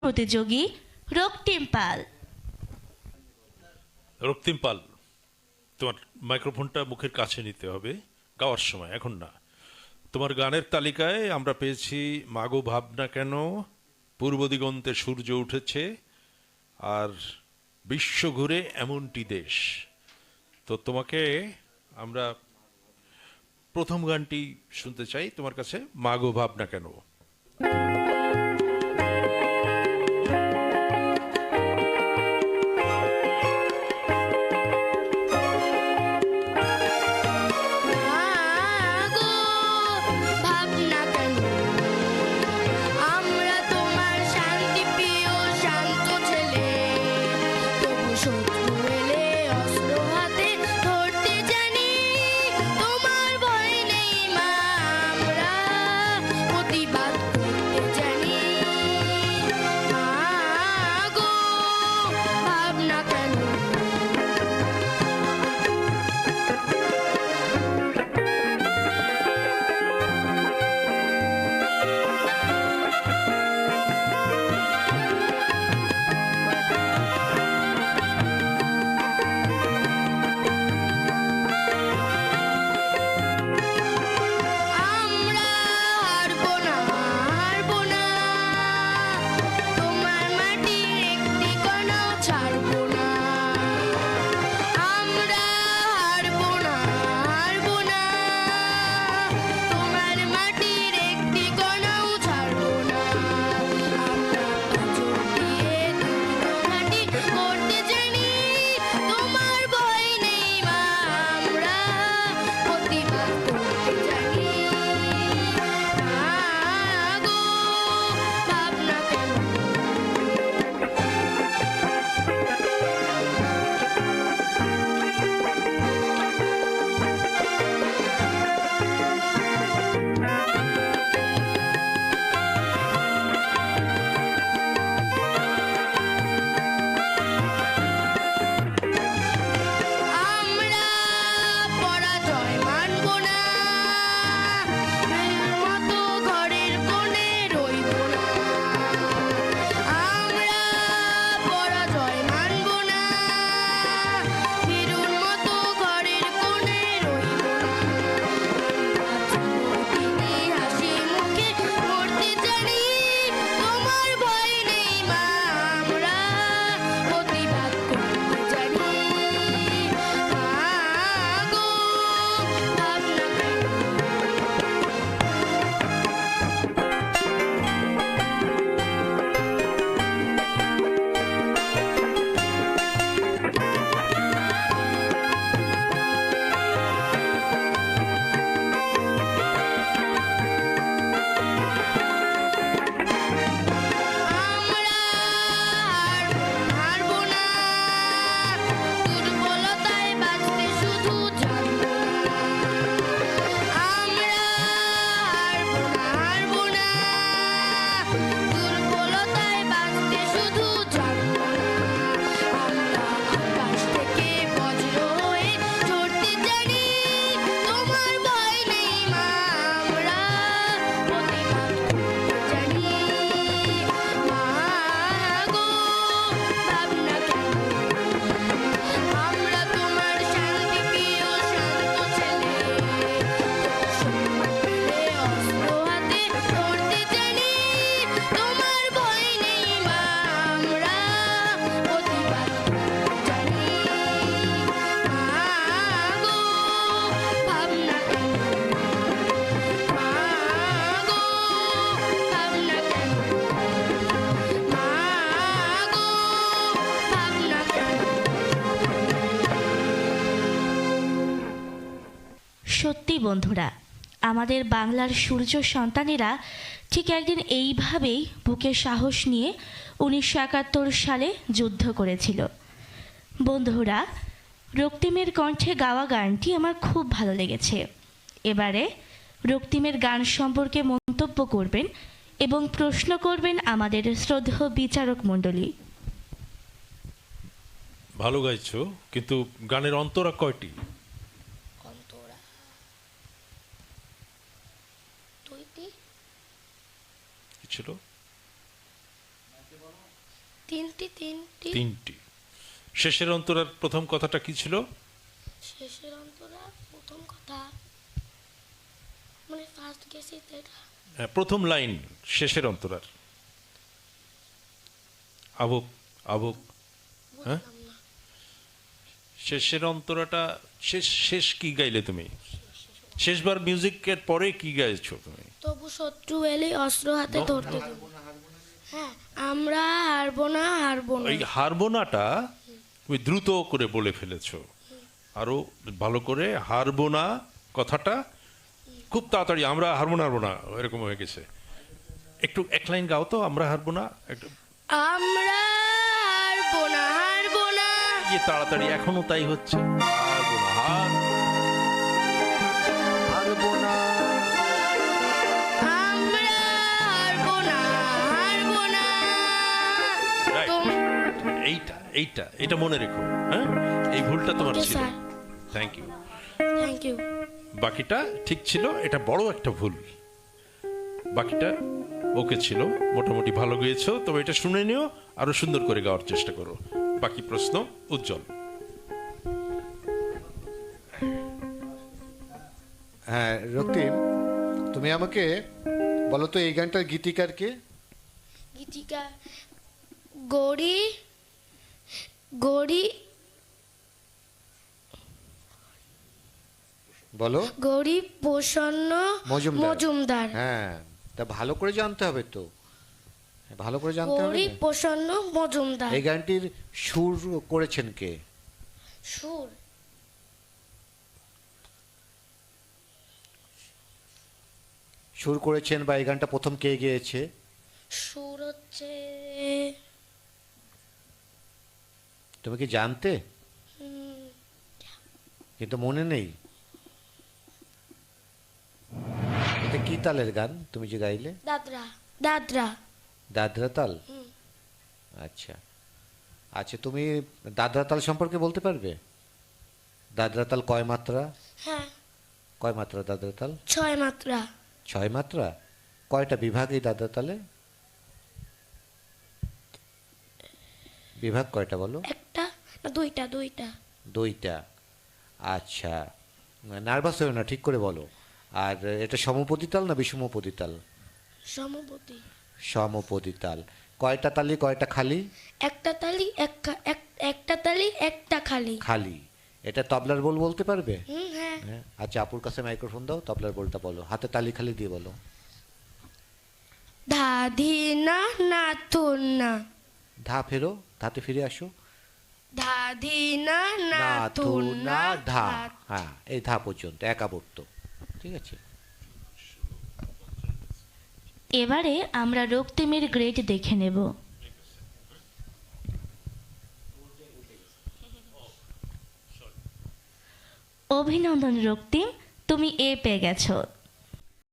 প্রতিযোগী রক্তিম পাল। রক্তিম পাল, তোমার মাইক্রোফোনটা মুখের কাছে নিতে হবে গাওয়ার সময়, এখন না। তোমার গানের তালিকায় আমরা পেয়েছি মাগো ভাবনা কেন, পূর্ব দিগন্তে সূর্য উঠেছে, আর বিশ্ব ঘুরে এমনটি দেশ। তো তোমাকে আমরা প্রথম গানটি শুনতে চাই তোমার কাছে, মাগো ভাবনা কেন। সত্যি বন্ধুরা, আমাদের বাংলার সূর্য সন্তানেরা ঠিক একদিন এইভাবেই বুকে সাহস নিয়ে 1971 সালে যুদ্ধ করেছিল। বন্ধুরা, রক্তিমের কণ্ঠে গাওয়া গানটি আমার খুব ভালো লেগেছে। এবারে রক্তিমের গান সম্পর্কে মন্তব্য করবেন এবং প্রশ্ন করবেন আমাদের শ্রদ্ধেয় বিচারক মণ্ডলী। ভালো গাইছো, কিন্তু গানের অন্তরা কয়টি? কি ছিল? তিনটি তিনটি। শেষের অন্তরার প্রথম কথাটা কি ছিল? শেষের অন্তরা প্রথম কথা মানে ফার্স্ট গেছি এটা হ্যাঁ, প্রথম লাইন শেষের অন্তরার। আবক আবক। হ্যাঁ, বুঝলাম না। শেষের অন্তরাটা শেষ শেষ কি গাইলে তুমি? শেষবার মিউজিকের পরে কি গাইছো তুমি? তবু শত্রু এলে অস্ত্র হাতে ধরতে দেব। হ্যাঁ, আমরা হারবো না হারবো না। এই হারবোনাটা তুমি দ্রুত করে বলে ফেলেছো, আরো ভালো করে হারবো না কথাটা খুব তাড়াতাড়ি, আমরা হারবো না এরকম হয়ে গেছে। একটু এক লাইন গাও তো, আমরা হারবো না একটু। আমরা হারবো না হারবো না। ইয়ে তাড়াতাড়ি, এখনো তাই হচ্ছে। হারবো না হারবো না। আমরা হারবো না হারবো না। Right. এইটা মনে রেখো। হ্যাঁ, এই ভুলটা তোমার Okay, ছিল। sir. Thank you. Thank you. বাকিটা ঠিক ছিল, এটা বড় একটা ভুল। বাকিটা ওকে ছিল, মোটামুটি ভালো গিয়েছো। তবে এটা শুনে নিও, আরো সুন্দর করে গাওয়ার চেষ্টা করো। বাকি প্রশ্ন উজ্জ্বল। হ্যাঁ রক্তিম, তুমি আমাকে বলো তো এই গানটার গীতিকার কে? গীতিকা গৌরী গৌরী বলো। গৌরী প্রসন্ন মজুমদার। হ্যাঁ, তা ভালো করে জানতে হবে তো, ভালো করে জানতে হবে গৌরী না? প্রসন্ন মজুমদার। এই গানটির সুর করেছেন কে? সুর সুর করেছেন বা এই গানটা প্রথম কে গেয়েছে? সুর হচ্ছে তুমি কি জানতে কিন্তু মনে নেই? এটা কি তালের গান তুমি যে গাইলে? দাদরা দাদরা। দাদরা তাল। আচ্ছা আচ্ছা, তুমি দাদরা তাল সম্পর্কে বলতে পারবে? দাদরা তাল কয় মাত্রা? হ্যাঁ, কয় মাত্রা দাদরা তাল? 6 মাত্রা। 6 মাত্রা। কয়টা বিভাগ এই দাদরা তালে? বিভাগ কয়টা বলো? একটা না দুইটা? দুইটা। দুইটা। আচ্ছা, নার্ভাস হয়েও না, ঠিক করে বলো। আর এটা সমপদী তাল না বিষমপদী তাল? সমপতি। সমপদী তাল। কয়টা তালি কয়টা খালি? একটা তালি একটা তালি একটা খালি। খালি। এটা তবলার বোল বলতে পারবে? হ্যাঁ। হ্যাঁ, আচ্ছা আপুর কাছে মাইক্রোফোন দাও, তবলার বোলটা বলো, হাতে তালি খালি দিয়ে বলো। ধা ধি না না তুন না। ধা ফেরো, ধাতে ফিরে আসো। ধা ধি না না না তুন থু না না ধা। ধা। হ্যাঁ, এই ধা পর্যন্ত একাবর্ত। ঠিক আছে। এবারে আমরা রক্তিমের গ্রেড দেখে নেব। অভিনন্দন রক্তিম, তুমি এ পেয়ে গেছো।